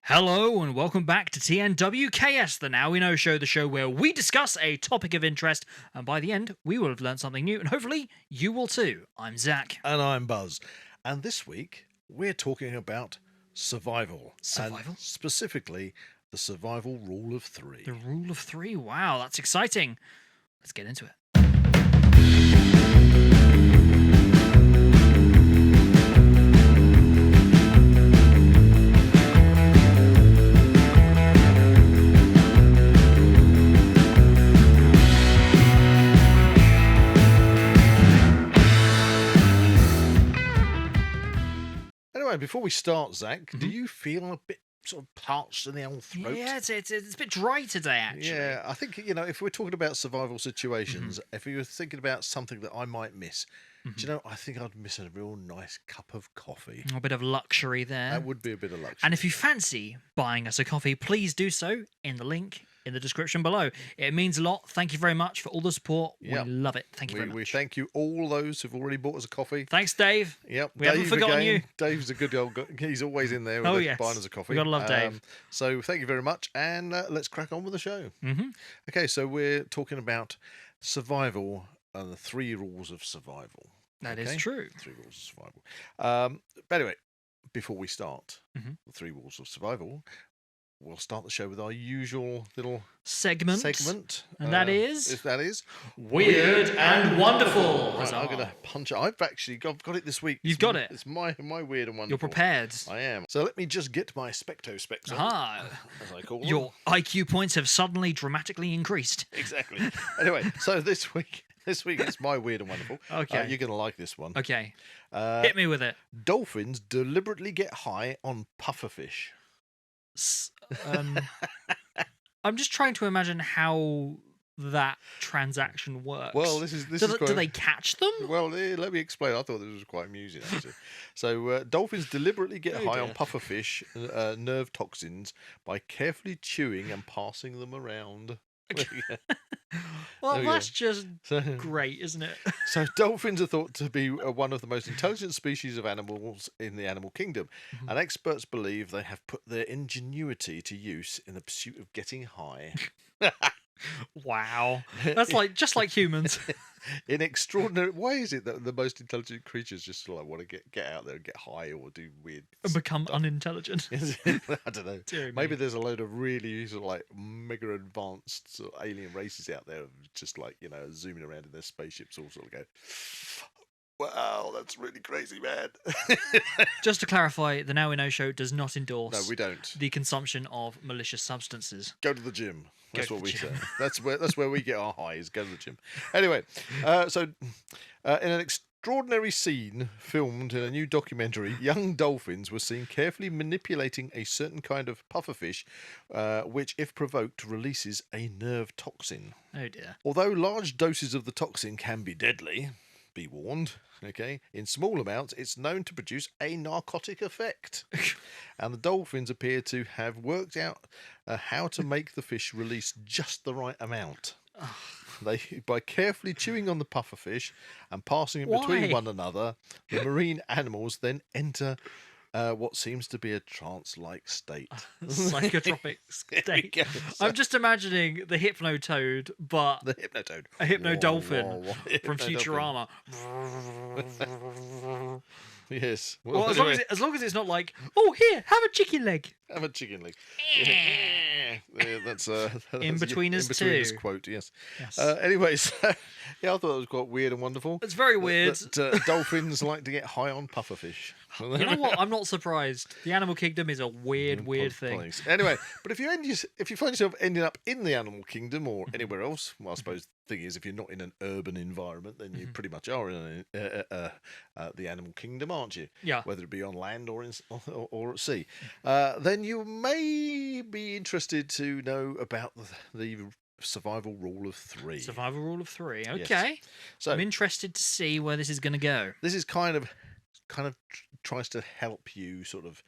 Hello and welcome back to TNWKS, the Now We Know show, the show where we discuss a topic of interest, and by the end, we will have learned something new, and hopefully you will too. I'm Zak. And I'm Buzz. And this week, we're talking about survival. Survival? And specifically, the survival rule of three. The rule of three. Wow, that's exciting. Let's get into it. Anyway, before we start, Zak, do you feel a bit sort of parched in the old throat? Yeah, it's a bit dry today, actually. Yeah, I think, if we're talking about survival situations, if you were thinking about something that I might miss, do you know, I think I'd miss a real nice cup of coffee. A bit of luxury there. That would be a bit of luxury. And if you fancy buying us a coffee, please do so in the link in the description below. It means a lot. Thank you very much for all the support. Yep. We love it. Thank you very much. We thank you all those who've already bought us a coffee. Thanks, Dave. Yep. We haven't forgotten you. Dave's a good old guy. He's always in there Oh, with yes. buying us a coffee. We gotta love Dave. So thank you very much, and let's crack on with the show. Okay, so we're talking about survival and the 3 rules of survival. That is true. 3 rules of survival. But anyway, before we start the 3 rules of survival, we'll start the show with our usual little Segment. And that is Weird and Wonderful. Right, I'm going to punch it. I've got it this week. You've got it. It's my weird and wonderful. You're prepared. I am. So let me just get my specto specs on, as I call them. Your IQ points have suddenly dramatically increased. Exactly. Anyway, so this week it's my weird and wonderful. Okay. You're going to like this one. Okay. Hit me with it. Dolphins deliberately get high on pufferfish. I'm just trying to imagine how that transaction works. Well, this is quite... Do they catch them? Well, let me explain. I thought this was quite amusing, actually. So, dolphins deliberately get high on pufferfish nerve toxins by carefully chewing and passing them around. Well, that's just great, isn't it? So dolphins are thought to be one of the most intelligent species of animals in the animal kingdom, and experts believe they have put their ingenuity to use in the pursuit of getting high. Wow, that's just like humans. In extraordinary ways, it that the most intelligent creatures just want to get out there and get high or do weird and become stuff. Unintelligent. I don't know. Maybe there's a load of really sort of mega advanced sort of alien races out there, just zooming around in their spaceships, all sort of go, wow, that's really crazy, man. Just to clarify, the Now We Know show does not endorse No, we don't. the consumption of malicious substances. Go to the gym. That's what we say. gym. That's where we get our highs. Go to the gym. Anyway, so in an extraordinary scene filmed in a new documentary, young dolphins were seen carefully manipulating a certain kind of pufferfish, which, if provoked, releases a nerve toxin. Oh dear. Although large doses of the toxin can be deadly, be warned, okay, in small amounts it's known to produce a narcotic effect. And the dolphins appear to have worked out how to make the fish release just the right amount. By carefully chewing on the pufferfish and passing it between one another, the marine animals then enter what seems to be a trance-like state. Psychotropic state. I'm just imagining the Hypnotoad, but the Hypnotoad. A Hypno-Dolphin from Futurama. Yes. Well, as long as it's not like, oh, here, have a chicken leg. Have a chicken leg. Yeah, that's In-betweeners too. Quote, yes. Yes. Anyway, so, yeah, I thought it was quite weird and wonderful. It's very weird. That dolphins like to get high on pufferfish. You know what? I'm not surprised. The animal kingdom is a weird thing. Place. Anyway, but if you find yourself ending up in the animal kingdom or anywhere else, well, I suppose the thing is, if you're not in an urban environment, then you pretty much are in the animal kingdom, aren't you? Yeah. Whether it be on land or at sea. Then you may be interested to know about the survival rule of 3. Survival rule of 3. Okay. Yes. So I'm interested to see where this is going to go. This is kind of tries to help you sort of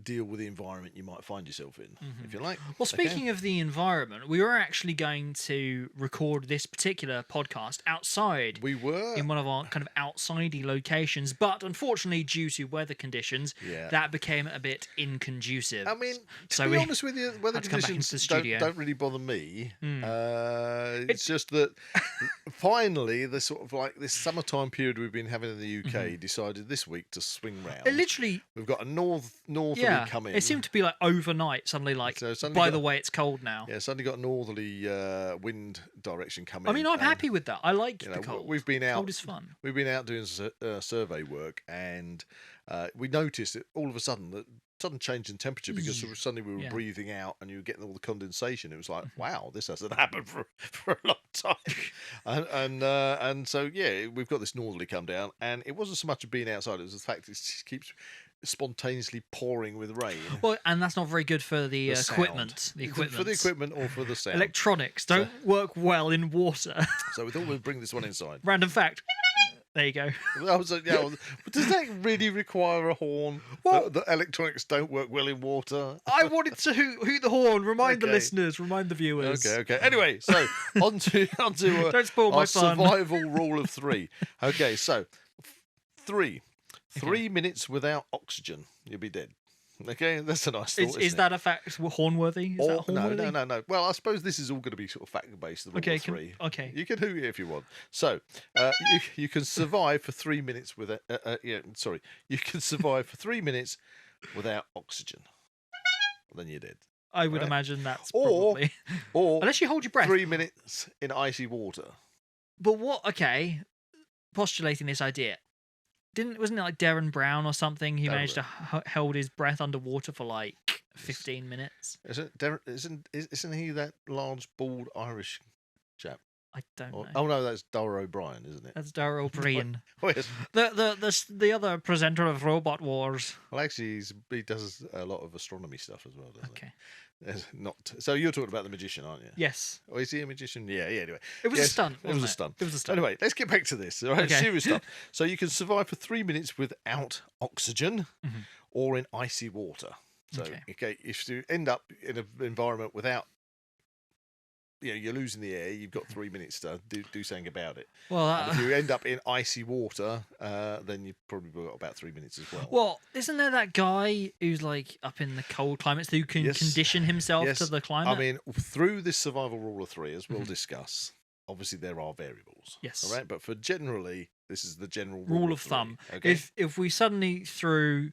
deal with the environment you might find yourself in, if you like. Well, speaking of the environment, we were actually going to record this particular podcast outside. We were in one of our kind of outsidey locations, but unfortunately, due to weather conditions, that became a bit inconducive. I mean, to so be honest with you, weather conditions don't really bother me. It's just that finally, the sort of like this summertime period we've been having in the UK decided this week to swing round. It literally, we've got a northerly come in. It seemed to be like overnight suddenly. Like, by the way, it's cold now. Yeah, suddenly got a northerly wind direction coming. I mean, I'm happy with that. I like the cold. We've been out. Cold is fun. We've been out doing survey work, and we noticed that all of a sudden sudden change in temperature because suddenly we were breathing out and you were getting all the condensation. It was like, wow, this hasn't happened for a long time. And so we've got this northerly come down, and it wasn't so much of being outside; it was the fact it just keeps spontaneously pouring with rain. Well, and that's not very good for the equipment. For the equipment or for the sound. Electronics don't work well in water. So we thought we'd bring this one inside. Random fact. There you go. Does that really require a horn? Well, the electronics don't work well in water. I wanted to hoot the horn, remind the listeners, remind the viewers. Okay. Anyway, so on to don't spoil my fun. Survival rule of 3. Okay, so 3 minutes without oxygen, you'll be dead. Okay, that's a nice thought. Is that a fact horn-worthy? No. Well, I suppose this is all going to be sort of fact-based. Okay, 3. Okay. You can hoot it if you want. So, you can survive for 3 minutes without. You can survive for 3 minutes without oxygen. Then you're dead. I would imagine that's probably. Or unless you hold your breath. 3 minutes in icy water. But what? Okay, postulating this idea. Wasn't it like Darren Brown or something? He managed to hold his breath underwater for like 15 minutes. Isn't he that large, bald Irish chap? I don't know. Oh no, that's Dara O'Brien, isn't it? That's Dara O'Brien. Oh, yes. The other presenter of Robot Wars. Well, actually, he does a lot of astronomy stuff as well, doesn't he? Okay. So you're talking about the magician, aren't you? Yes. Oh, is he a magician? Yeah. Anyway, it was a stunt. It was a stunt. It was a stunt. Anyway, let's get back to this. All right, serious stuff. So you can survive for 3 minutes without oxygen, or in icy water. So if you end up in an environment without, you're losing the air, you've got 3 minutes to do something about it. Well, if you end up in icy water, then you've probably got about 3 minutes as well. Well, isn't there that guy who's like up in the cold climates who can condition himself to the climate? I mean, through this survival rule of 3, as we'll discuss, obviously there are variables. Yes. All right, but for generally, this is the general rule of thumb. Okay? If we suddenly threw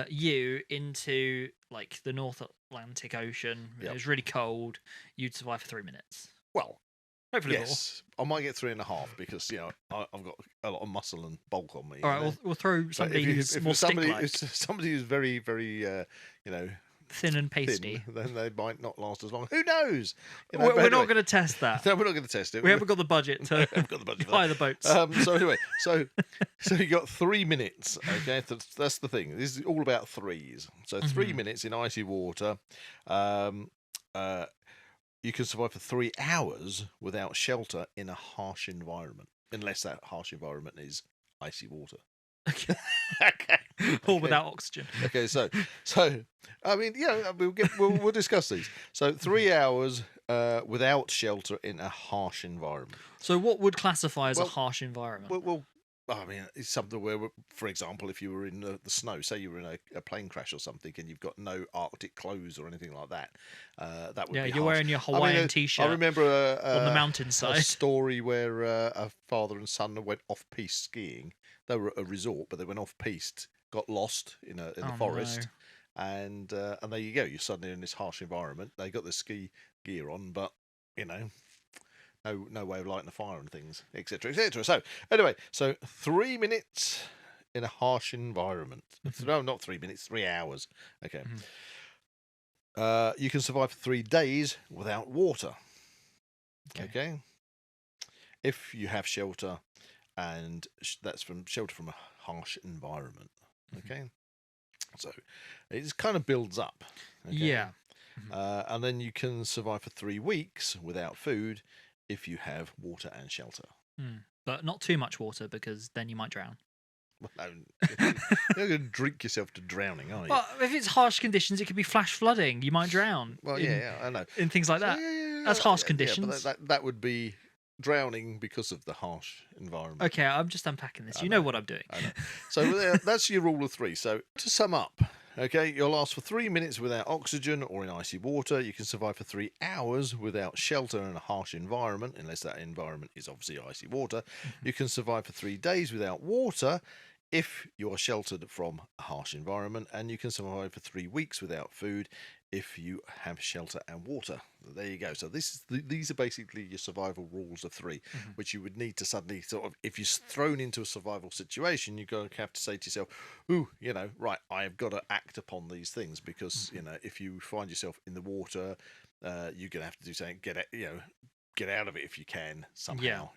you into like the North Atlantic Ocean, it was really cold, you'd survive for 3 minutes. Well, hopefully yes, I might get 3.5 because I've got a lot of muscle and bulk on me. All right, we'll throw somebody who's more stick-like. Somebody who's very, very, thin and pasty, then they might not last as long. Who knows? We're not going to test that. No, we're not going to test it. We haven't got the budget to buy the boats. So anyway, so you got 3 minutes. Okay, that's the thing. This is all about threes. So 3 minutes in icy water. You can survive for 3 hours without shelter in a harsh environment, unless that harsh environment is icy water. Okay. Or without oxygen. Okay, so I mean, we'll discuss these. So 3 hours without shelter in a harsh environment. So what would classify as a harsh environment? Well, I mean, it's something where, for example, if you were in the snow, say you were in a plane crash or something, and you've got no Arctic clothes or anything like that, that would be you're harsh. wearing your Hawaiian t-shirt. I remember on the mountainside. A story where a father and son went off-piste skiing. They were at a resort, but they went off-piste, got lost in the forest, and there you go. You're suddenly in this harsh environment. They got the ski gear on, but no way of lighting a fire and things, etc., etc. So anyway, 3 minutes in a harsh environment. No, not 3 minutes, 3 hours. Okay. You can survive for 3 days without water. Okay. If you have shelter, and that's from shelter from a harsh environment. Okay. So it kind of builds up. Okay? Yeah. And then you can survive for 3 weeks without food if you have water and shelter. But not too much water, because then you might drown. Well, no, you're not going to drink yourself to drowning, are you? Well, if it's harsh conditions, it could be flash flooding. You might drown. Well, yeah, I know. In things like So, that. yeah, That's harsh yeah, conditions. but that would be drowning because of the harsh environment. Okay, I'm just unpacking this. You know what I'm doing. I know. So that's your rule of 3. So to sum up, okay, you'll last for 3 minutes without oxygen or in icy water. You can survive for 3 hours without shelter in a harsh environment, unless that environment is obviously icy water. You can survive for 3 days without water if you are sheltered from a harsh environment, and you can survive for 3 weeks without food if you have shelter and water. There you go. So these are basically your survival rules of 3, which you would need to suddenly sort of, if you're thrown into a survival situation, you're going to have to say to yourself, ooh, right, I've got to act upon these things, because if you find yourself in the water, you're going to have to do something, get out of it if you can somehow.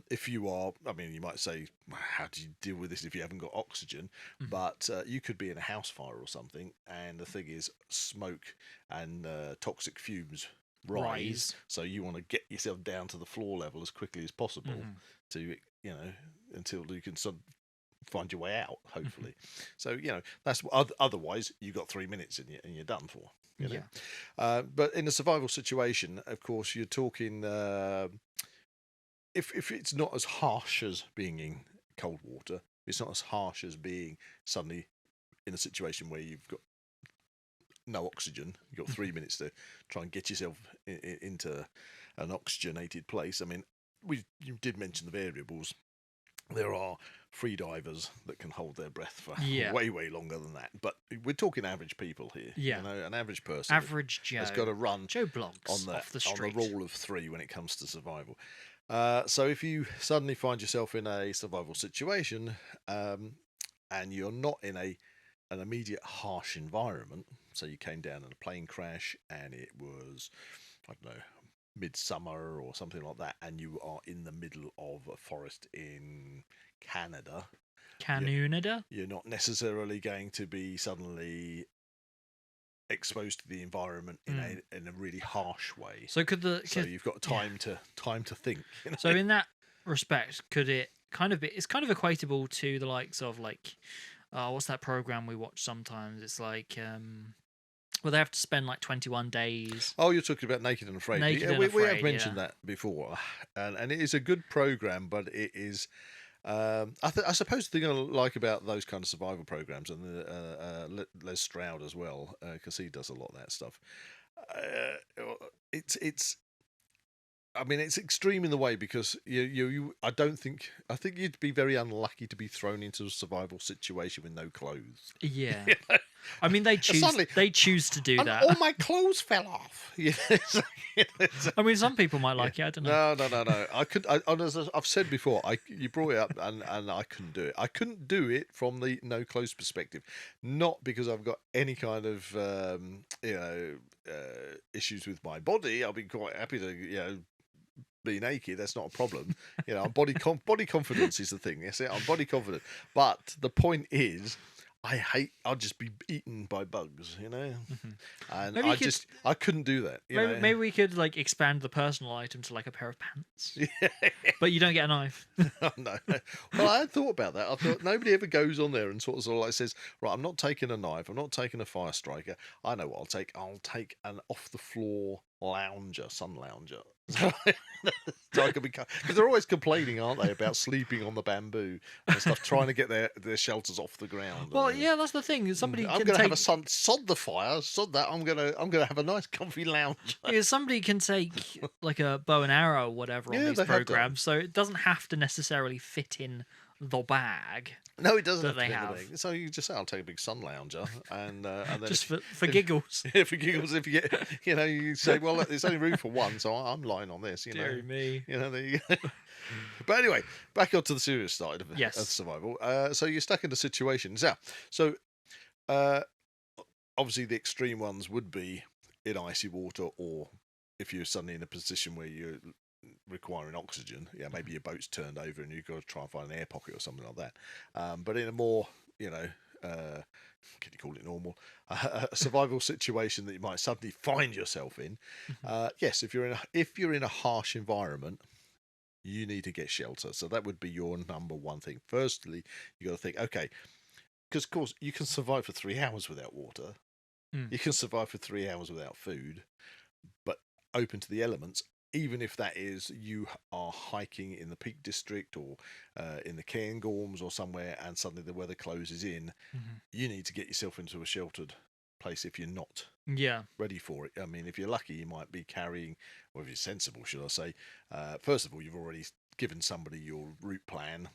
If you are, I mean, you might say, how do you deal with this if you haven't got oxygen? But you could be in a house fire or something, and the thing is, smoke and toxic fumes rise. So you want to get yourself down to the floor level as quickly as possible to until you can find your way out, hopefully. So that's otherwise you got 3 minutes and you're done for. But in a survival situation, of course, you're talking if it's not as harsh as being in cold water, it's not as harsh as being suddenly in a situation where you've got no oxygen. You've got 3 minutes to try and get yourself into an oxygenated place. I mean, you did mention the variables. There are free divers that can hold their breath for way longer than that. But we're talking average people here. Yeah. An average person. Average Joe. Has got to run Joe Blogs on the street. the rule of 3 when it comes to survival. So if you suddenly find yourself in a survival situation, and you're not in an immediate harsh environment, so you came down in a plane crash and it was, I don't know, midsummer or something like that, and you are in the middle of a forest in Canada, you're not necessarily going to be suddenly exposed to the environment in a really harsh way. So you've got time to think. So in that respect, could it kind of be? It's kind of equatable to the likes of what's that program we watch sometimes? It's like well, they have to spend like 21 days. Oh, you're talking about Naked and Afraid. We have mentioned that before, and it is a good program, but it is. I suppose the thing I like about those kind of survival programs, and Les Stroud as well, because he does a lot of that stuff. I mean, it's extreme in the way because I think you'd be very unlucky to be thrown into a survival situation with no clothes. Yeah. I mean, they choose to do that. All my clothes fell off. I mean, some people might like it. I don't know. No. As I've said before, you brought it up, and I couldn't do it. I couldn't do it from the no clothes perspective, not because I've got any kind of issues with my body. I'll be quite happy to be naked. That's not a problem. Body confidence is the thing. Yes, I'm body confident. But the point is, I'll just be eaten by bugs, and I couldn't do that. Maybe we could expand the personal item to a pair of pants. But you don't get a knife. No. Well, I had thought about that. I thought nobody ever goes on there and sort of says, right, I'm not taking a knife. I'm not taking a fire striker. I know what I'll take. I'll take an off the floor sun lounger. So I could because they're always complaining, aren't they, about sleeping on the bamboo and stuff, trying to get their shelters off the ground. Well, yeah, that's the thing. I'm going to have a sod the fire, sod that. I'm gonna have a nice comfy lounge. Yeah, somebody can take a bow and arrow or whatever on these programs, so it doesn't have to necessarily fit in the bag. No, it doesn't. That they have. So you just say, I'll take a big sun lounger, and then just for giggles. Yeah, for giggles. If you get, you say, well, there's only room for one, so I'm lying on this. Dear me. There you go. But anyway, back onto the serious side of survival. So you're stuck in a situation. So obviously the extreme ones would be in icy water, or if you're suddenly in a position where you're requiring oxygen, maybe your boat's turned over and you've got to try and find an air pocket or something like that. But in a more, can you call it normal, a survival situation that you might suddenly find yourself in, yes, if you're in a harsh environment, you need to get shelter. So that would be your number one thing. Firstly, you got to think, okay, because of course you can survive for 3 hours without water. Mm. You can survive for 3 hours without food, but open to the elements. Even if that is you are hiking in the Peak District or in the Cairngorms or somewhere, and suddenly the weather closes in, you need to get yourself into a sheltered place if you're not Yeah. ready for it. I mean, if you're lucky, you might be carrying, or if you're sensible, should I say, first of all, you've already given somebody your route plan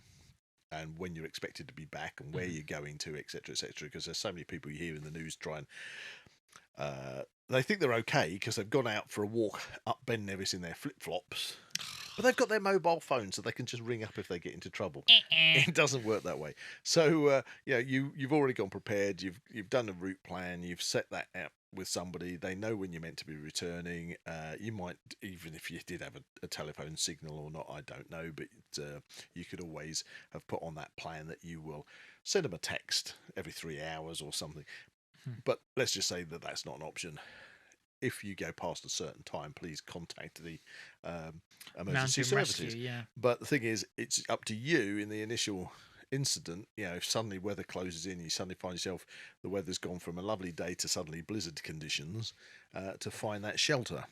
and when you're expected to be back and where you're going to, etc., etc. Because there's so many people you hear in the news try and they think they're okay because they've gone out for a walk up Ben Nevis in their flip-flops, but they've got their mobile phone so they can just ring up if they get into trouble. It doesn't work that way. So you've already gone prepared. You've done a route plan. You've set that out with somebody. They know when you're meant to be returning. You might, even if you did have a telephone signal or not, I don't know, but you could always have put on that plan that you will send them a text every 3 hours or something. But let's just say that that's not an option. If you go past a certain time, please contact the emergency Mountain services. rescue, yeah. But the thing is, it's up to you in the initial incident. If suddenly weather closes in, you suddenly find yourself, the weather's gone from a lovely day to suddenly blizzard conditions, to find that shelter.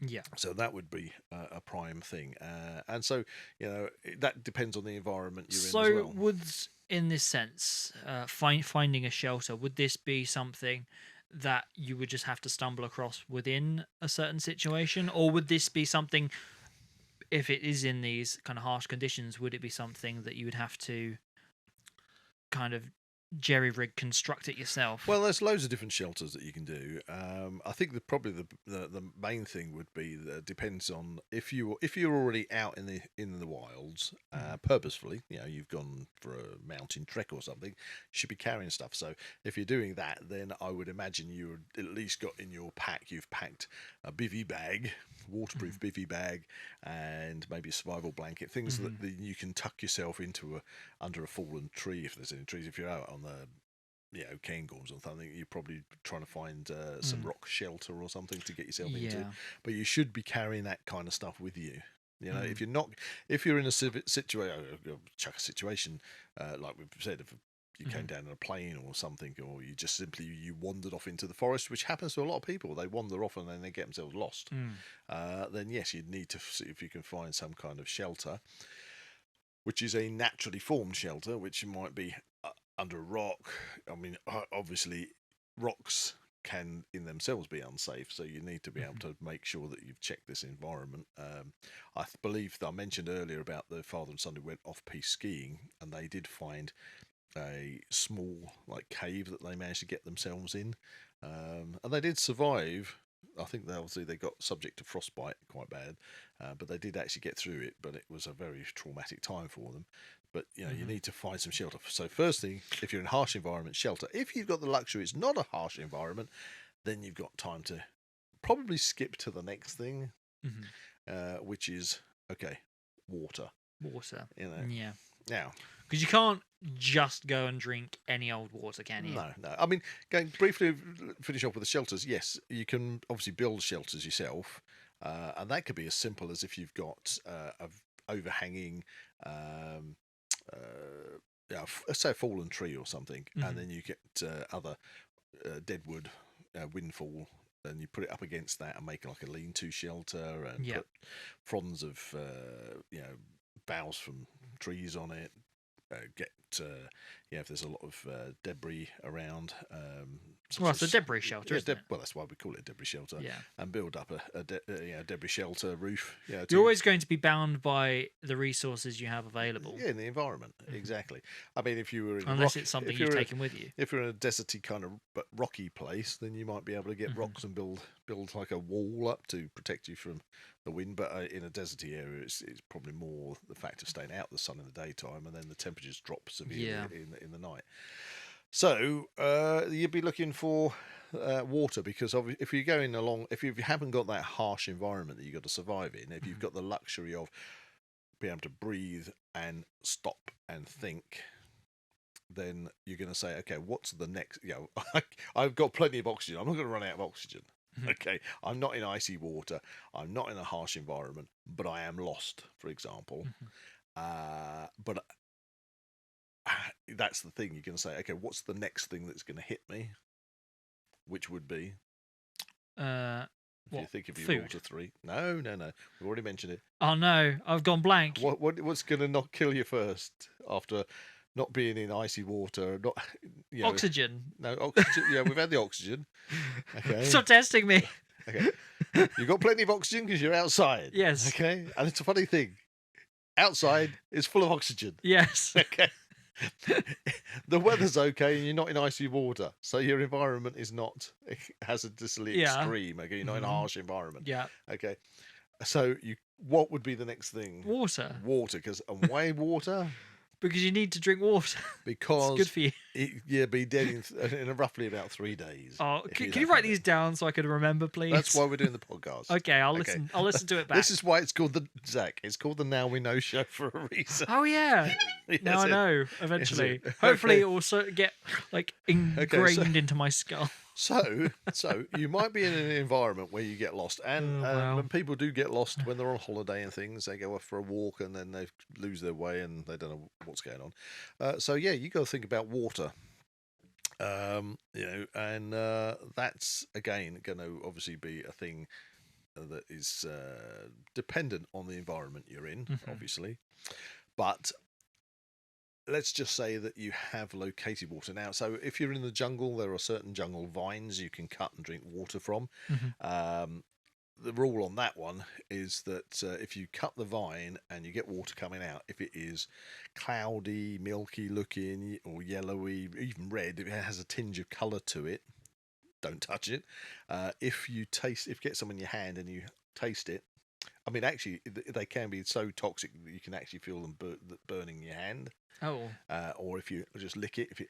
Yeah. So that would be a prime thing. And so, that depends on the environment you're in as well. So would, in this sense, finding a shelter, would this be something that you would just have to stumble across within a certain situation? Or would this be something, if it is in these kind of harsh conditions, would it be something that you would have to kind of jerry-rig construct it yourself? Well, there's loads of different shelters that you can do. I think probably the main thing would be that depends on if you're already out in the wilds purposefully. You've gone for a mountain trek or something. You should be carrying stuff. So if you're doing that, then I would imagine you've at least got in your pack. You've packed a bivy bag, waterproof bivy bag, and maybe a survival blanket. Things that you can tuck yourself into under a fallen tree if there's any trees. If you're out on the Cairngorms or something, you're probably trying to find some rock shelter or something to get yourself into. But you should be carrying that kind of stuff with you. If you're in a situation like we've said, if you came down in a plane or something, or you just simply wandered off into the forest, which happens to a lot of people. They wander off and then they get themselves lost. Then yes, you'd need to see if you can find some kind of shelter, which is a naturally formed shelter, which might be under a rock. I mean, obviously, rocks can in themselves be unsafe, so you need to be able to make sure that you've checked this environment. I believe that I mentioned earlier about the father and son who went off-piste skiing, and they did find a small cave that they managed to get themselves in, and they did survive. I think they got subject to frostbite quite bad, but they did actually get through it. But it was a very traumatic time for them. But you need to find some shelter. So first thing, if you're in a harsh environment, shelter. If you've got the luxury, it's not a harsh environment, then you've got time to probably skip to the next thing, which is water. Water. Yeah. Now, because you can't just go and drink any old water, can you? No. I mean, going briefly finish off with the shelters. Yes, you can obviously build shelters yourself, and that could be as simple as if you've got a overhanging, say a fallen tree or something, and then you get other dead wood, windfall, and you put it up against that and make like a lean-to shelter, and put fronds of boughs from trees on it. If there's a lot of debris around. It's a debris shelter, isn't it? Well, that's why we call it a debris shelter. Yeah. And build up a debris shelter roof. You're always going to be bound by the resources you have available. Yeah, in the environment, exactly. I mean, if you were in unless it's something you've taken with you. If you're in a deserty kind of but rocky place, then you might be able to get rocks and build like a wall up to protect you from the wind. But in a deserty area, it's probably more the fact of staying out the sun in the daytime, and then the temperatures drop severely in the night. So you'd be looking for water, because if you're going along, if you haven't got that harsh environment that you've got to survive in, if you've got the luxury of being able to breathe and stop and think, then you're going to say, okay, what's the next? I've got plenty of oxygen. I'm not going to run out of oxygen. Okay, I'm not in icy water. I'm not in a harsh environment, but I am lost, for example. But that's the thing. You're going to say, okay, what's the next thing that's going to hit me? Which would be, if you think of your food? water three. No. We've already mentioned it. Oh no, I've gone blank. What's going to not kill you first after not being in icy water? Not Oxygen. No oxygen. Yeah, we've had the oxygen. Okay. Stop testing me. Okay. You've got plenty of oxygen because you're outside. Yes. Okay. And it's a funny thing. Outside is full of oxygen. Yes. Okay. The weather's okay and you're not in icy water. So your environment is not hazardously extreme. Okay. You're not in a harsh environment. Yeah. Okay. So what would be the next thing? Water. Water. And why water? Because you need to drink water. Because it's good for you. Be dead in roughly about 3 days. Oh, can you write these down so I can remember, please? That's why we're doing the podcast. Okay, I'll listen. I'll listen to it back. This is why it's called Zak. It's called the Now We Know Show for a reason. Oh yeah. Now I know. Eventually, hopefully, it will get like ingrained into my skull. So you might be in an environment where you get lost, and when people do get lost when they're on holiday and things, they go off for a walk and then they lose their way and they don't know what's going on. So yeah, you got to think about water. And that's again going to obviously be a thing that is dependent on the environment you're in, obviously, but let's just say that you have located water now. So if you're in the jungle, there are certain jungle vines you can cut and drink water from. The rule on that one is that if you cut the vine and you get water coming out, if it is cloudy, milky looking, or yellowy, even red, if it has a tinge of colour to it, don't touch it. If you get some in your hand and you taste it, I mean, actually, they can be so toxic that you can actually feel them burning your hand. Oh. Or if you just lick it, if it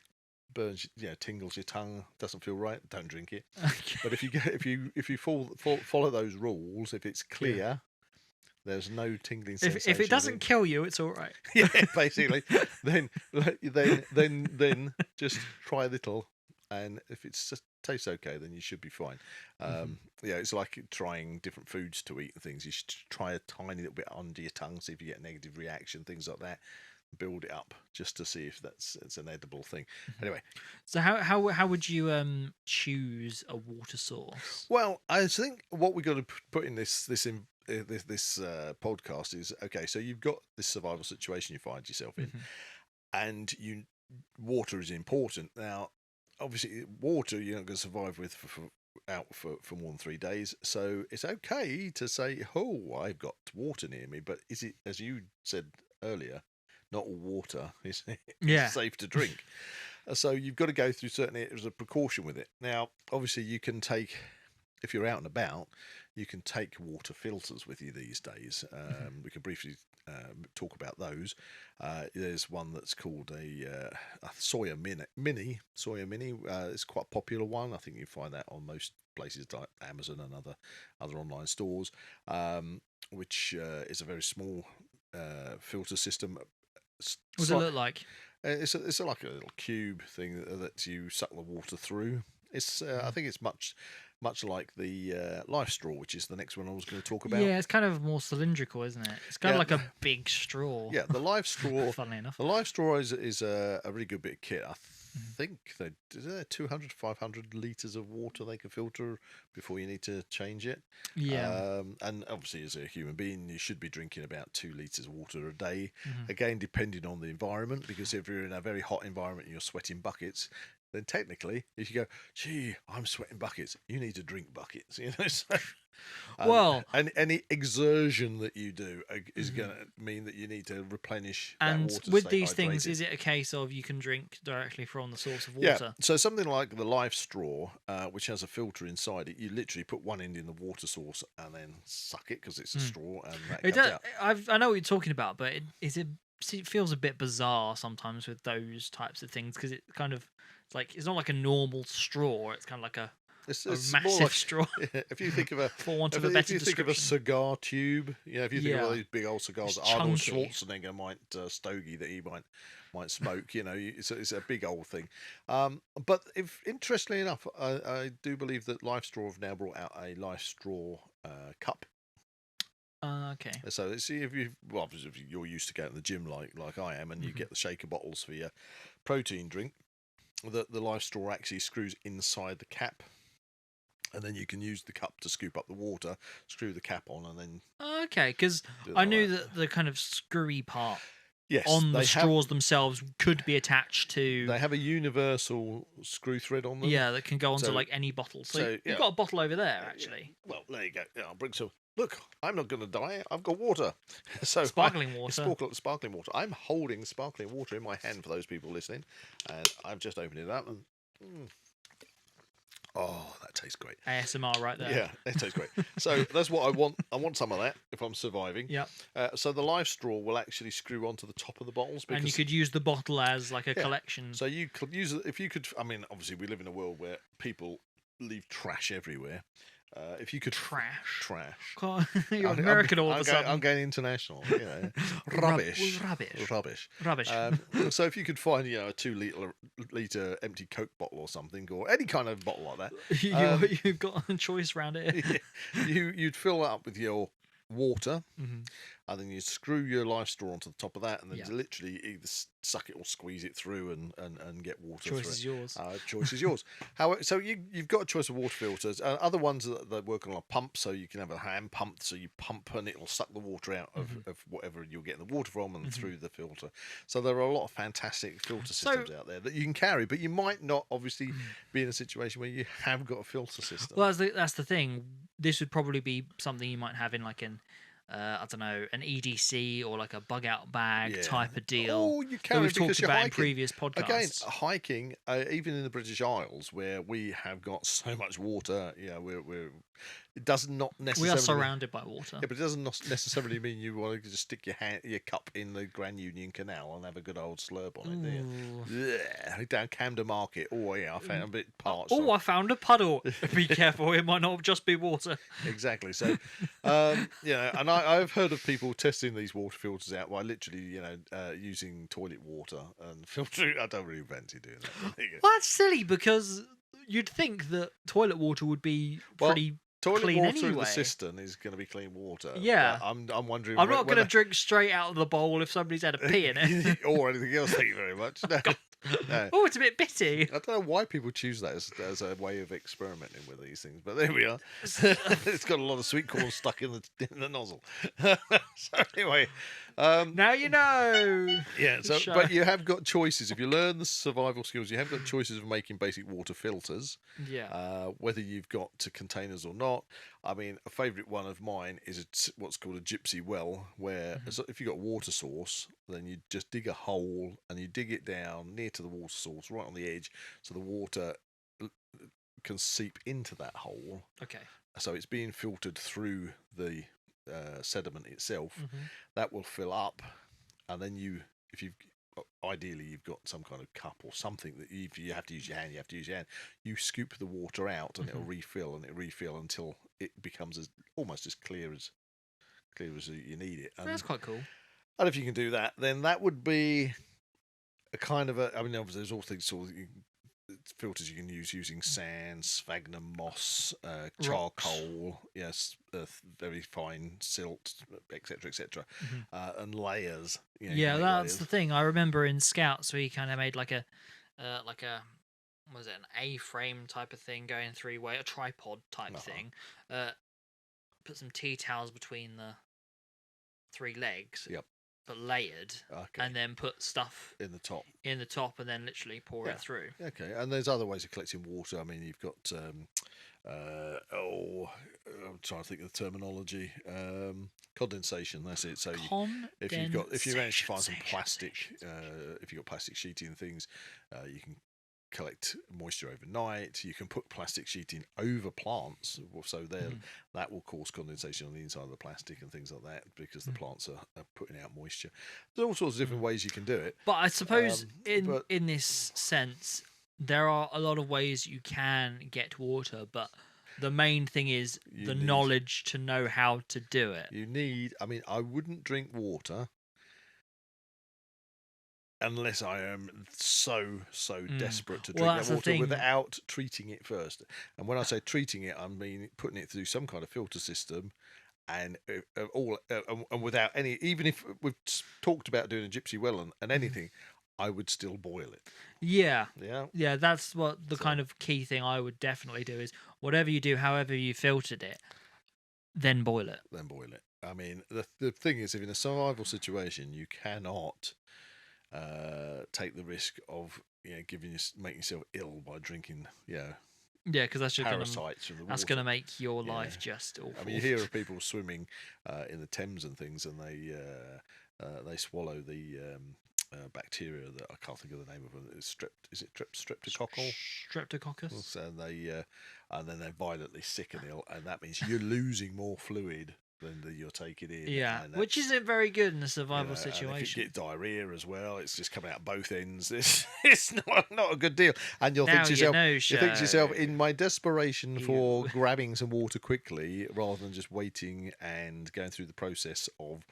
burns, tingles your tongue, doesn't feel right, don't drink it. Okay. But if you follow those rules, if it's clear, there's no tingling sensation. If it doesn't kill you, it's all right. Yeah, basically. then just try a little, and if it just tastes okay, then you should be fine. It's like trying different foods to eat and things. You should try a tiny little bit under your tongue, see if you get a negative reaction, things like that. Build it up just to see if it's an edible thing. Anyway, so how would you choose a water source? Well, I think what we got to put in this podcast is, okay, so you've got this survival situation you find yourself in, and water is important. Now, obviously, water you're not going to survive with for more than 3 days, so it's okay to say, oh, I've got water near me, but is it, as you said earlier, not all water is safe to drink. So you've got to go through certain areas of precaution with it. Now, obviously, you can take, if you're out and about, you can take water filters with you these days. We can briefly talk about those. There's one that's called a Sawyer Mini. Sawyer Mini. It's quite a popular one. I think you find that on most places like Amazon and other online stores, which is a very small filter system. What does it look like? It's like a little cube thing that you suck the water through. It's I think it's much like the Life Straw, which is the next one I was going to talk about. Yeah, it's kind of more cylindrical, isn't it? It's kind of like a big straw. Yeah, the Life Straw. Funnily enough, the Life Straw is a really good bit of kit. I think they 200 500 litres of water they can filter before you need to change it. Yeah. And obviously, as a human being, you should be drinking about 2 litres of water a day. Again, depending on the environment, because if you're in a very hot environment and you're sweating buckets, then technically, if you go, gee, I'm sweating buckets, you need to drink buckets, So, well, and any exertion that you do is going to mean that you need to replenish that water. And with these things, is it a case of you can drink directly from the source of water? Yeah. So something like the Life Straw, which has a filter inside it, you literally put one end in the water source and then suck it because it's a straw, and that comes out. I know what you're talking about, but it feels a bit bizarre sometimes with those types of things because it kind of. It's not like a normal straw. It's kind of like a It's a more massive like, straw, if you think of a for want of if a you better think of a description. cigar tube, if you think of Yeah. one of these big old cigars It's that Arnold chunky. Schwarzenegger might stogie that he might smoke, it's a big old thing. But if interestingly enough, I do believe that Life Straw have now brought out a Life Straw cup. Okay. So see obviously if you're used to going to the gym like I am, and you get the shaker bottles for your protein drink, the Life Straw actually screws inside the cap, and then you can use the cup to scoop up the water, screw the cap on, and then Okay, because do it I like knew that. that the kind of screwy part Yes, on the they straws themselves could be attached to. they have a universal screw thread on them. Yeah, that can go onto So- like any bottle. So, so, you've yeah. got a bottle over there, actually. Well, there you go. Yeah, I'll bring some. Look, I'm not going to die. I've got water. So Sparkling it's water. sparkling water. I'm holding sparkling water in my hand for those people listening, and I've just opened it up. And, oh, that tastes great. ASMR right there. Yeah, it tastes great. So that's what I want. I want some of that if I'm surviving. Yep. So the Life Straw will actually screw onto the top of the bottles, because And you could use the bottle as like a collection. so you could use it if you could. I mean, obviously we live in a world where people leave trash everywhere. If you could Trash. trash. You're American all of a sudden. I'm going international. Rubbish. Rubbish. So if you could find, a 2 litre empty Coke bottle or something, or any kind of bottle like that, You've got a choice around it. you'd fill it up with your water, Mhm. and then you screw your Life Straw onto the top of that, and then Yeah. literally either suck it or squeeze it through and get water Choice through is it. yours. Choice is yours. So you've got a choice of water filters. Other ones that work on a pump, so you can have a hand pump, so you pump and it'll suck the water out of whatever you're getting the water from and through the filter. So there are a lot of fantastic filter systems out there that you can carry, but you might not obviously be in a situation where you have got a filter system. Well, that's the thing. This would probably be something you might have in like an I don't know, an EDC or like a bug out bag type of deal. Oh, you that can, we've because talked you're about in hiking. previous podcasts. Again, hiking, even in the British Isles, where we have got so much water, it does not We necessarily. are surrounded by water. Yeah, but it doesn't necessarily mean you want to just stick your cup in the Grand Union Canal and have a good old slurp on it. Do you? Yeah, down Camden Market. Oh yeah, I found a bit parched. Oh, I found a puddle. Be careful, it might not just be water. Exactly. So, and I've heard of people testing these water filters out by literally, using toilet water and filtering. I don't really fancy doing that. Well, that's silly because you'd think that toilet water would be pretty Toilet clean water in anyway. the cistern is going to be clean water. Yeah. but I'm wondering. I'm not going to drink straight out of the bowl if somebody's had a pee in it. or anything else. Thank you very much. No. Oh, it's a bit bitty. I don't know why people choose that as a way of experimenting with these things, but there we are. It's got a lot of sweet corn stuck in the nozzle. So anyway, Now you know. yeah. So, Sure. but you have got choices. If you learn the survival skills, you have got choices of making basic water filters. Yeah. Whether you've got to containers or not. I mean, a favourite one of mine is what's called a gypsy well, where so if you've got a water source, then you just dig a hole and you dig it down near to the water source, right on the edge, so the water can seep into that hole. Okay. So it's being filtered through the sediment itself. Mm-hmm. That will fill up, and then ideally you've got some kind of cup or something that if you have to use your hand, you scoop the water out and it'll refill until it becomes almost as clear as you need it. And, That's quite cool. and if you can do that, then that would be a kind of obviously there's all things sort of filters you can use using sand, sphagnum moss, charcoal, yes, very fine silt, etc., and layers. Yeah, that's the thing. I remember in Scouts we kind of made like a was it an A-frame type of thing going three-way, a tripod type thing. Put some tea towels between the three legs. Yep. But layered, and then put stuff in the top, and then literally pour it through. Okay, and there's other ways of collecting water. I mean, you've got I'm trying to think of the terminology. Condensation. That's it. So if you manage to find some plastic, if you've got plastic sheeting and things, you can collect moisture overnight. You can put plastic sheeting over plants, so that will cause condensation on the inside of the plastic and things like that, because the plants are putting out moisture. There's all sorts of different ways you can do it. But I suppose in this sense, there are a lot of ways you can get water, but the main thing is the need- knowledge to know how to do it. You need. I mean, I wouldn't drink water unless I am so desperate to Well, drink that's that the water thing. without treating it first. And when I say treating it, I mean putting it through some kind of filter system, and and without any. Even if we've talked about doing a gypsy well and anything, I would still boil it. Yeah. Yeah. Yeah, that's what the So- kind of key thing I would definitely do is whatever you do, however you filtered it, then boil it. Then boil it. I mean, the thing is, if in a survival situation, you cannot take the risk of making yourself ill by drinking Yeah, because that's just parasites from the water. that's gonna make your Yeah. life just awful. I mean, you hear of people swimming in the Thames and things, and they swallow the bacteria that I can't think of the name of them. Is it streptococcal? Streptococcus. And then they're violently sick and ill, and that means you're losing more fluid than you're taking in. Yeah, and which isn't very good in a survival And if situation. you get diarrhea as well, it's just coming out both ends. It's not a good deal. And you'll think Now to you yourself, know, you think to yourself, show. in my desperation for Ew. grabbing some water quickly, rather than just waiting and going through the process of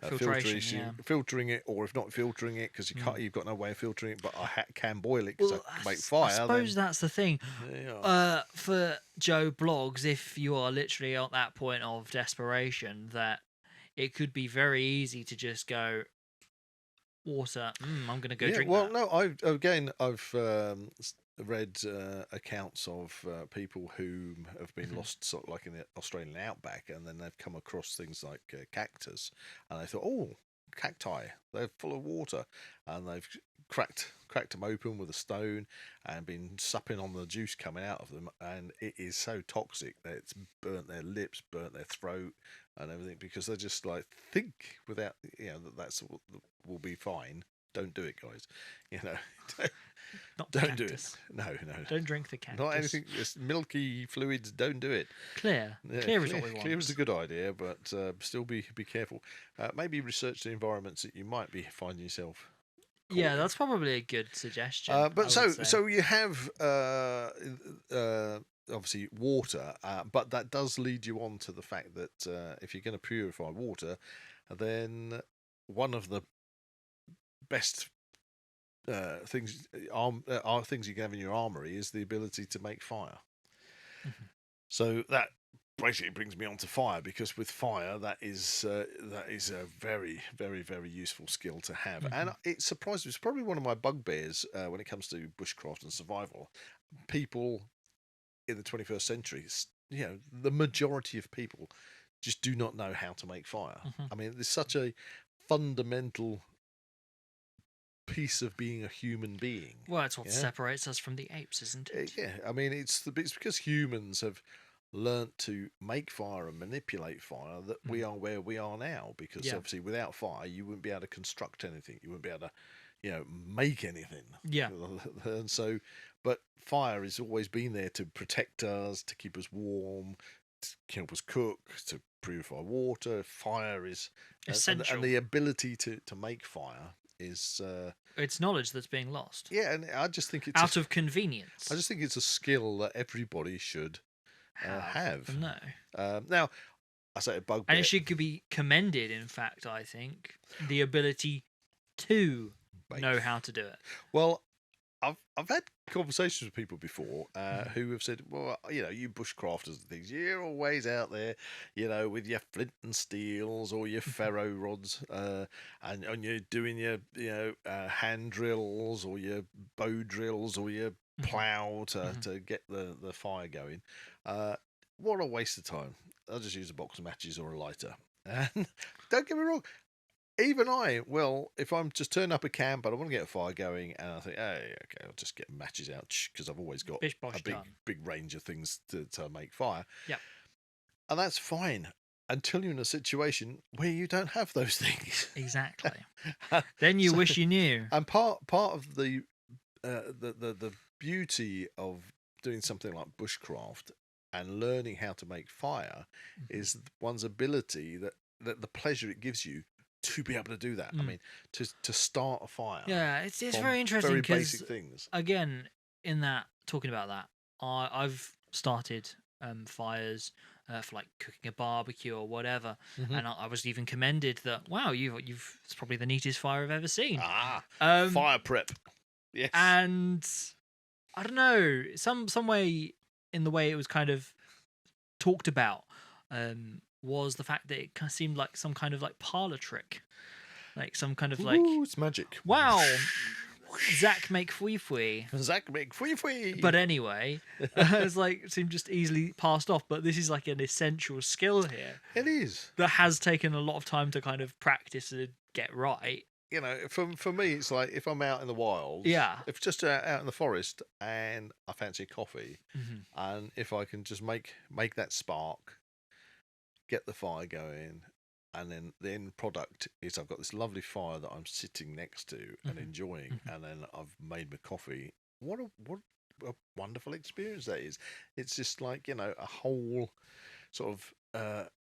Filtration, filtering it, or if not filtering it, because you've got no way of filtering it, but I can boil it because Well, I can make fire. I suppose that's the thing. Yeah. For Joe Blogs, if you are literally at that point of desperation, that it could be very easy to just go water. I'm gonna go drink that. No, I've read accounts of people who have been lost, sort of like in the Australian outback, and then they've come across things like cactus, and they thought, oh, cacti, they're full of water, and they've cracked them open with a stone and been supping on the juice coming out of them, and it is so toxic that it's burnt their lips, burnt their throat, and everything, because they just like think without that's will be fine. Don't do it, guys. Not Don't do it. cactus. No. Don't drink the cactus. Not anything. Just milky fluids. Don't do it. Clear. Yeah, Clear is what we want. Clear is a good idea, but still be careful. Maybe research the environments that you might be finding yourself. Yeah, that's probably a good suggestion. But I would say. so you have obviously water, but that does lead you on to the fact that if you're going to purify water, then one of the best things you can have in your armory is the ability to make fire. So that basically brings me on to fire, because with fire, that is a very, very, very useful skill to have. And it surprised me. It's probably one of my bugbears when it comes to bushcraft and survival. People in the 21st century, the majority of people just do not know how to make fire. I mean, there's such a fundamental piece of being a human being. Well, it's what separates us from the apes, isn't it? Yeah, I mean, it's because humans have learnt to make fire and manipulate fire that we are where we are now. Because obviously, without fire, you wouldn't be able to construct anything. You wouldn't be able to, make anything. Yeah. And so, but fire has always been there to protect us, to keep us warm, to help us cook, to purify water. Fire is essential, and the ability to make fire is it's knowledge that's being lost. Yeah, and I just think it's out of convenience. I just think it's a skill that everybody should have. No. Now, I say a bugbear, and it should be commended. In fact, I think the ability to know how to do it. Well, I've had conversations with people before who have said, well, you bushcrafters and things, you're always out there, with your flint and steels or your ferro rods, and you're doing your, hand drills or your bow drills or your plough to get the fire going. What a waste of time. I'll just use a box of matches or a lighter. And don't get me wrong, even if I'm just turning up a camp and I want to get a fire going, and I think, hey, okay, I'll just get matches out, because I've always got a big range of things to make fire. Yeah. And that's fine until you're in a situation where you don't have those things. Exactly. Then you wish you knew. And part of the beauty of doing something like bushcraft and learning how to make fire is one's ability, that the pleasure it gives you to be able to do that. I mean, to start a fire. Yeah, it's very interesting, very because basic things. Again, in that, talking about that, I've started fires for like cooking a barbecue or whatever, and I was even commended that, wow, you've it's probably the neatest fire I've ever seen. Fire prep. Yes. And I don't know, some way in the way it was kind of talked about was the fact that it kind of seemed like some kind of like parlor trick, like some kind of like, Ooh, it's magic. wow, Zak make fui. Zak make fui. But anyway, it's like it seemed just easily passed off. But this is like an essential skill here It is. that has taken a lot of time to kind of practice and get right. You know, for me, it's like if I'm out in the wild, Yeah. if just out in the forest and I fancy coffee, Mhm. and if I can just make that spark, get the fire going, and then the end product is I've got this lovely fire that I'm sitting next to and enjoying, and then I've made my coffee. What a wonderful experience that is. It's just like, you know, a whole sort of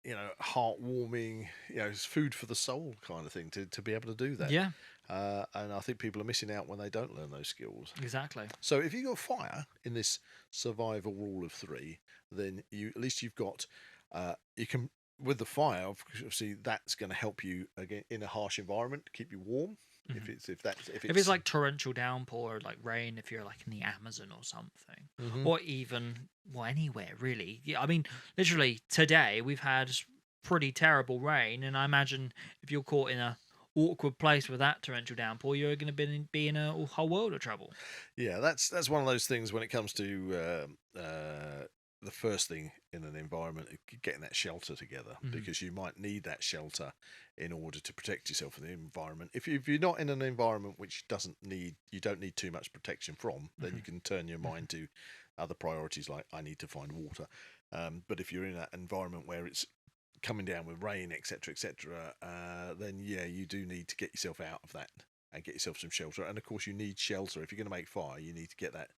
you know, heartwarming, you know, it's food for the soul kind of thing to be able to do that. Yeah, And I think people are missing out when they don't learn those skills. exactly. So if you've got fire in this survival rule of 3, then you at least you've got you can, with the fire, obviously that's going to help you again in a harsh environment to keep you warm. If it's like torrential downpour or like rain, if you're like in the Amazon or something, or even anywhere really. Yeah, I mean, literally today we've had pretty terrible rain, and I imagine if you're caught in a awkward place with that torrential downpour, you're going to be in a whole world of trouble. Yeah, that's one of those things when it comes to the first thing in an environment, getting that shelter together, because you might need that shelter in order to protect yourself in the environment. If you're not in an environment which you don't need too much protection from, then you can turn your mind to other priorities like I need to find water. But if you're in that environment where it's coming down with rain, etc., etc., then yeah, you do need to get yourself out of that and get yourself some shelter. And of course, you need shelter if you're going to make fire. You need to get that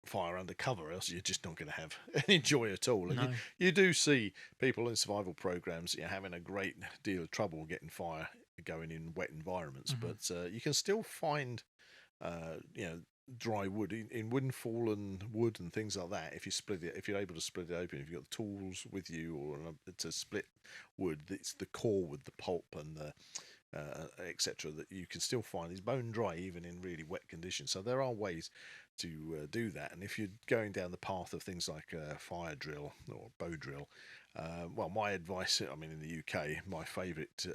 fire under cover, else you're just not going to have any joy at all. And you do see people in survival programs, you know, having a great deal of trouble getting fire going in wet environments, but you can still find you know, dry wood in windfall and wood and things like that. If you're able to split it open, if you've got the tools with you or to split wood, it's the core with the pulp and the etc., that you can still find is bone dry even in really wet conditions. So there are ways to do that. And if you're going down the path of things like fire drill or bow drill, well, my advice, I mean, in the UK, my favourite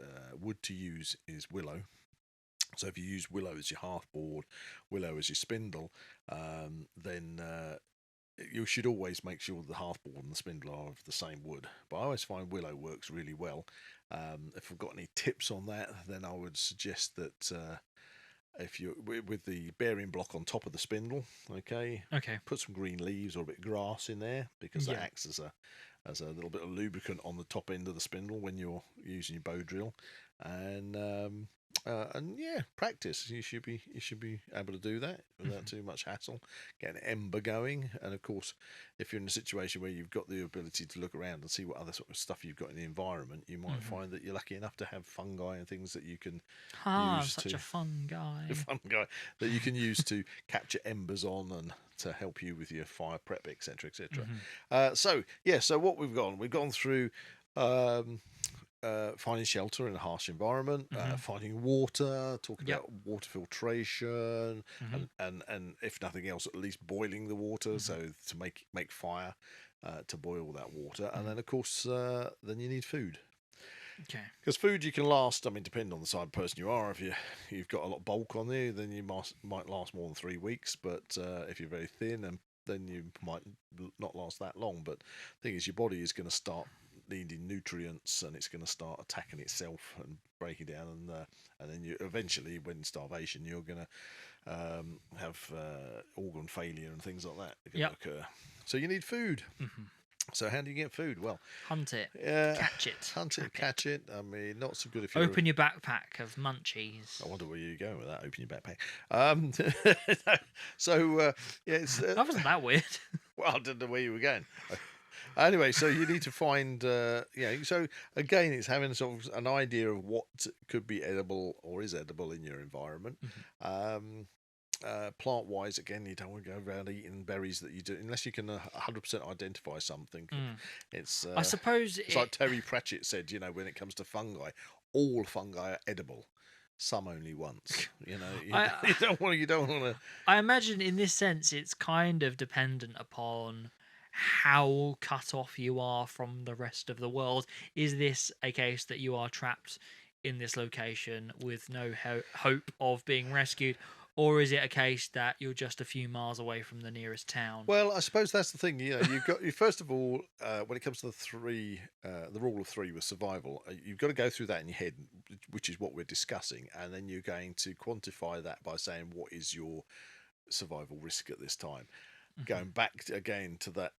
wood to use is willow. So if you use willow as your hearthboard, willow as your spindle, then you should always make sure the hearthboard and the spindle are of the same wood. But I always find willow works really well. If I've got any tips on that, then I would suggest that if you with the bearing block on top of the spindle, okay, put some green leaves or a bit of grass in there, because that acts as a little bit of lubricant on the top end of the spindle when you're using your bow drill, and yeah, practice. You should be able to do that without too much hassle. Get an ember going, and of course, if you're in a situation where you've got the ability to look around and see what other sort of stuff you've got in the environment, you might find that you're lucky enough to have fungi and things that you can use. Such a fun guy. Fun guy that you can use to capture embers on and to help you with your fire prep, etc., etc. So what we've gone through. Finding shelter in a harsh environment, finding water, talking about water filtration, and if nothing else, at least boiling the water, so to make fire, to boil that water, and then of course, then you need food. Okay. Because food you can last, I mean, depending on the side of person you are, if you've got a lot of bulk on you, then you might last more than 3 weeks, but if you're very thin, then you might not last that long. But the thing is, your body is going to start needing nutrients, and it's going to start attacking itself and breaking down, and then you eventually, when starvation, you're going to have organ failure and things like that are going to occur. So you need food. So how do you get food? Well, hunt it, catch it, hunt it, catch it. I mean, not so good if you open your backpack of munchies. I wonder where you're going with that. Open your backpack. So yeah, that wasn't that weird. Well, I didn't know where you were going. Anyway, so you need to find, so again, it's having sort of an idea of what could be edible or is edible in your environment. plant wise, again, you don't want to go around eating berries that you do unless you can 100% identify something. It's I suppose it's like Terry Pratchett said, when it comes to fungi, all fungi are edible. Some only once. You don't want to. I imagine in this sense it's kind of dependent upon how cut off you are from the rest of the world. Is this a case that you are trapped in this location with no hope of being rescued, or is it a case that you're just a few miles away from the nearest town? Well, I suppose that's the thing. You've got first of all, when it comes to the rule of three with survival, you've got to go through that in your head, which is what we're discussing, and then you're going to quantify that by saying what is your survival risk at this time. Going back again to that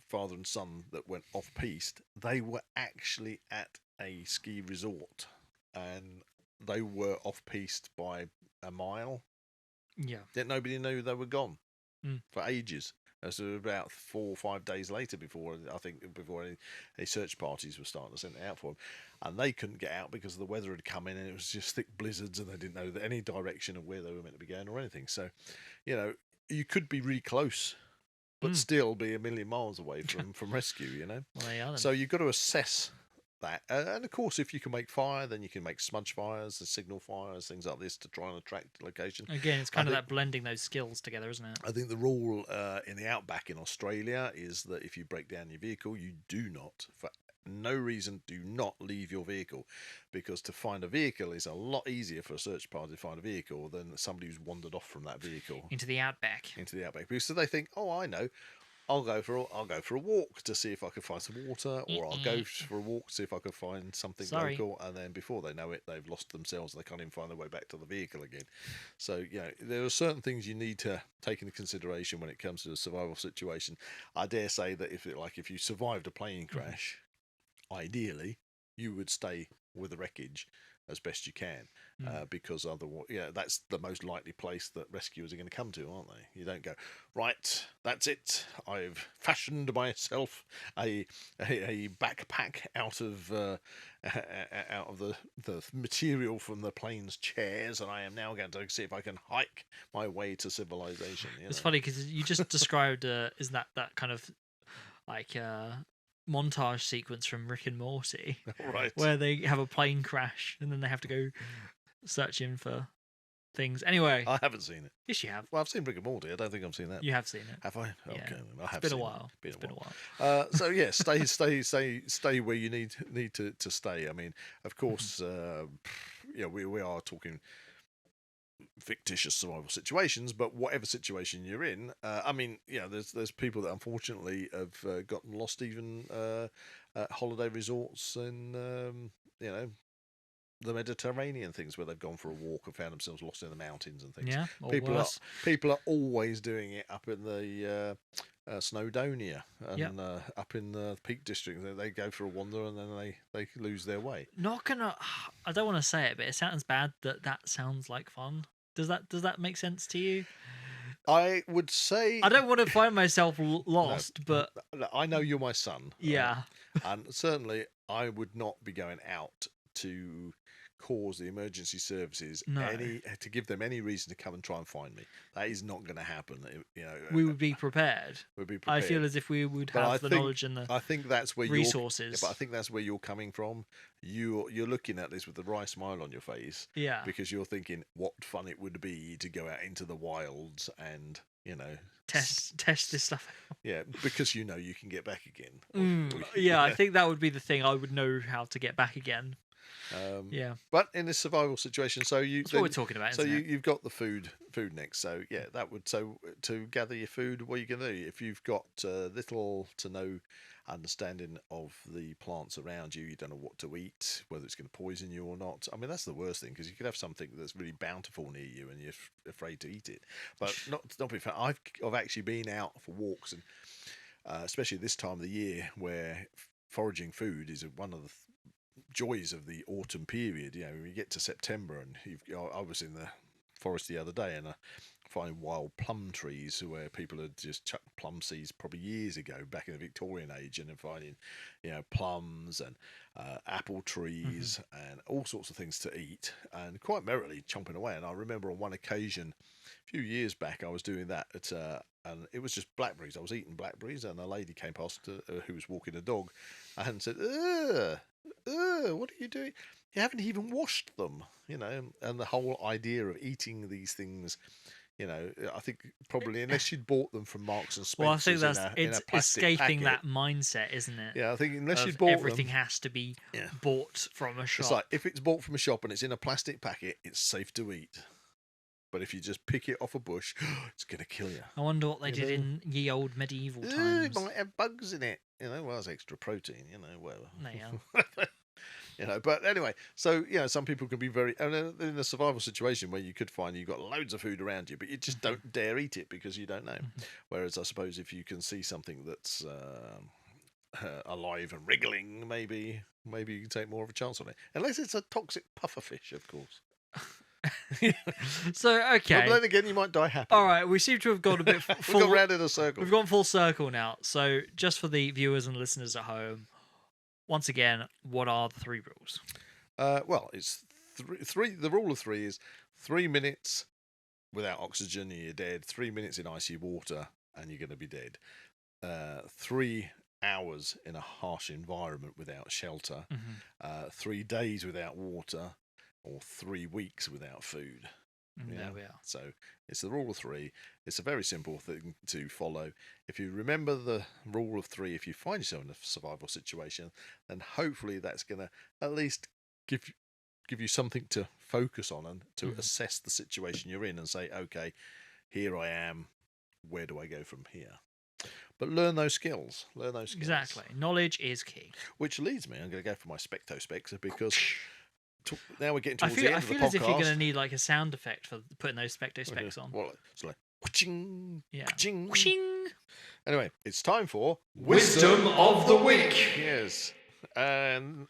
father and son that went off piste, they were actually at a ski resort, and they were off piste by a mile. Yeah. Yet nobody knew they were gone for ages. So about 4 or 5 days later, before any search parties were starting to send it out for them, and they couldn't get out because the weather had come in and it was just thick blizzards, and they didn't know any direction of where they were meant to be going or anything. So, you could be really close, but still be a million miles away from rescue. Well, yeah, so you've got to assess that, and of course, if you can make fire, then you can make smudge fires, the signal fires, things like this to try and attract location. Again, it's kind of that blending those skills together, isn't it? I think the rule in the outback in Australia is that if you break down your vehicle, you do not, for no reason, do not leave your vehicle, because to find a vehicle is a lot easier for a search party to find a vehicle than somebody who's wandered off from that vehicle into the outback. Because they think, oh, I know, I'll go for a walk to see if I can find some water, or I'll go for a walk to see if I can find something local, and then before they know it, they've lost themselves and they can't even find their way back to the vehicle again. So, there are certain things you need to take into consideration when it comes to a survival situation. I dare say that if you survived a plane crash, ideally you would stay with the wreckage as best you can, because otherwise, that's the most likely place that rescuers are going to come to, aren't they? You don't go, right, that's it, I've fashioned myself a backpack out of the material from the plane's chairs, and I am now going to see if I can hike my way to civilization. It's funny because you just described is that kind of like montage sequence from Rick and Morty, right? Where they have a plane crash and then they have to go searching for things. Anyway, I haven't seen it. Yes, you have. Well, I've seen Rick and Morty. I don't think I've seen that. You have seen it. Have I? Okay, Yeah. I have. It's been a while. It's been a while. So yeah, stay where you need to stay. I mean, of course, we are talking fictitious survival situations, but whatever situation you're in, there's people that unfortunately have gotten lost even at holiday resorts in the Mediterranean, things where they've gone for a walk and found themselves lost in the mountains and things. Yeah, or people worse. People are always doing it up in the Snowdonia and up in the Peak District. They go for a wander and then they lose their way. Not gonna. I don't want to say it, but it sounds bad. That sounds like fun. Does that make sense to you? I would say I don't want to find myself lost, but I know you're my son. Yeah, and certainly I would not be going out to cause the emergency services to give them any reason to come and try and find me. That is not going to happen. We would be prepared. I feel as if we would have the knowledge and the I think that's where resources. But I think that's where you're coming from. You're looking at this with a wry smile on your face. Yeah. Because you're thinking what fun it would be to go out into the wilds and test this stuff out. Yeah, because you can get back again. Yeah, I think that would be the thing. I would know how to get back again. Yeah, but in this survival situation, that's what we're talking about. So you've got the food next. So yeah, to gather your food. What are you going to do if you've got little to no understanding of the plants around you? You don't know what to eat, whether it's going to poison you or not. I mean, that's the worst thing, because you could have something that's really bountiful near you and you're afraid to eat it. But not be fair. I've actually been out for walks, and especially this time of the year where foraging food is one of the joys of the autumn period. When you get to September, and I was in the forest the other day, and finding wild plum trees where people had just chucked plum seeds probably years ago, back in the Victorian age, and then finding, plums and apple trees and all sorts of things to eat, and quite merrily chomping away. And I remember on one occasion, a few years back, I was doing that and it was just blackberries. I was eating blackberries, and a lady came past who was walking a dog, and said, "Ugh, what are you doing? You haven't even washed them," And the whole idea of eating these things, I think probably unless she'd bought them from Marks and Spencer's well, I think in a it's plastic escaping packet. that mindset, isn't it? Yeah, I think unless Of you'd bought everything them, has to be bought from a shop. it's like if it's bought from a shop and it's in a plastic packet, it's safe to eat. But if you just pick it off a bush, it's going to kill you. I wonder what they did in ye old medieval times. It might have bugs in it. Well, it's extra protein, whatever. Yeah. But anyway, so, some people can be very, and in a survival situation where you could find you've got loads of food around you, but you just don't dare eat it because you don't know. Whereas I suppose if you can see something that's alive and wriggling, maybe you can take more of a chance on it. Unless it's a toxic pufferfish, of course. So, okay. But then again, you might die happy. All right, we seem to have gone a bit full. We've gone round in a circle. We've gone full circle now. So, just for the viewers and listeners at home, once again, what are the 3 rules? Well, it's three. The rule of 3 is 3 minutes without oxygen and you're dead. 3 minutes in icy water and you're going to be dead. 3 hours in a harsh environment without shelter. 3 days without water, or 3 weeks without food. There we are. So it's the rule of 3. It's a very simple thing to follow. If you remember the rule of 3, if you find yourself in a survival situation, then hopefully that's going to at least give you something to focus on and to assess the situation you're in and say, okay, here I am. Where do I go from here? But learn those skills. Exactly. Knowledge is key. Which leads me, I'm going to go for my Specto Specs because now we're getting towards the end of the podcast. I feel as if you're going to need like a sound effect for putting those Specto Specs on. Well, it's like whooshing, whooshing. Anyway, it's time for Wisdom of the Week. Yes. And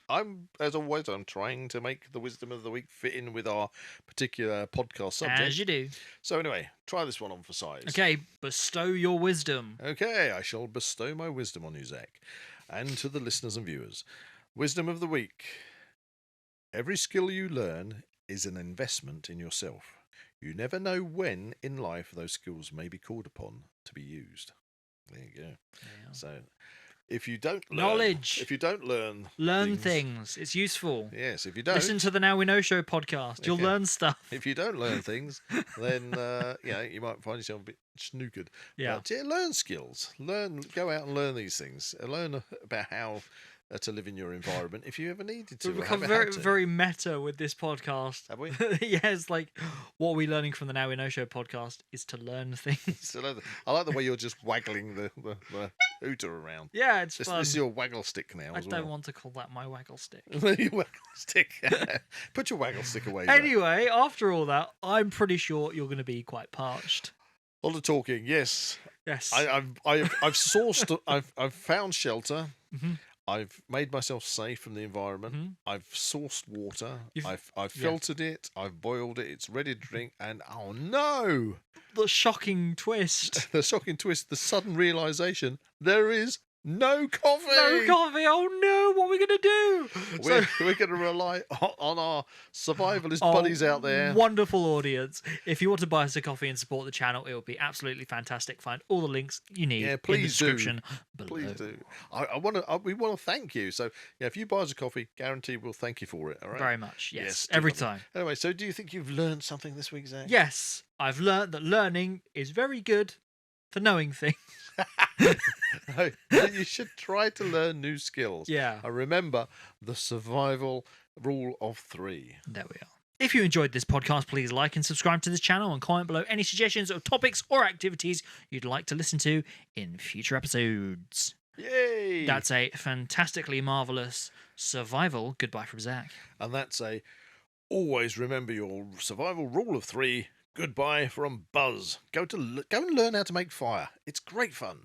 as always, I'm trying to make the Wisdom of the Week fit in with our particular podcast subject. As you do. So anyway, try this one on for size. Okay, bestow your wisdom. Okay, I shall bestow my wisdom on you, Zach, and to the listeners and viewers. Wisdom of the Week. Every skill you learn is an investment in yourself. You never know when in life those skills may be called upon to be used. There you go. Yeah. So, if you don't learn things. It's useful. Yes, if you don't listen to the Now We Know Show podcast, you'll learn stuff. If you don't learn things, then you might find yourself a bit snookered. Yeah. But learn skills. Go out and learn these things. Learn about how to live in your environment if you ever needed to. We've become very meta with this podcast. Have we? Yes, like what we're learning from the Now We Know Show podcast is to learn things. I like the way you're just waggling the hooter around. Yeah, it's fun. This is your waggle stick now. I don't want to call that my waggle stick. Your waggle stick. Put your waggle stick away. Anyway, after all that, I'm pretty sure you're going to be quite parched. All the talking, yes. Yes. I've sourced. I've found shelter. I've made myself safe from the environment. I've sourced water. I've filtered it. I've boiled it. It's ready to drink. And oh no! The shocking twist. The sudden realization, there is no coffee. No coffee. Oh no! What are we gonna do? We're going to rely on our survivalist buddies out there. Wonderful audience. If you want to buy us a coffee and support the channel, it will be absolutely fantastic. Find all the links you need in the description below. Please do. We want to thank you. So if you buy us a coffee, guaranteed we'll thank you for it. All right. Very much. Yes. Every time. Anyway, so do you think you've learned something this week, Zach? Yes, I've learned that learning is very good for knowing things. No, you should try to learn new skills. Yeah. I remember the survival rule of 3. There we are. If you enjoyed this podcast, please like and subscribe to this channel and comment below any suggestions of topics or activities you'd like to listen to in future episodes. Yay! That's a fantastically marvellous survival goodbye from Zach. And that's a always remember your survival rule of 3. Goodbye from Buzz. Go and learn how to make fire. It's great fun.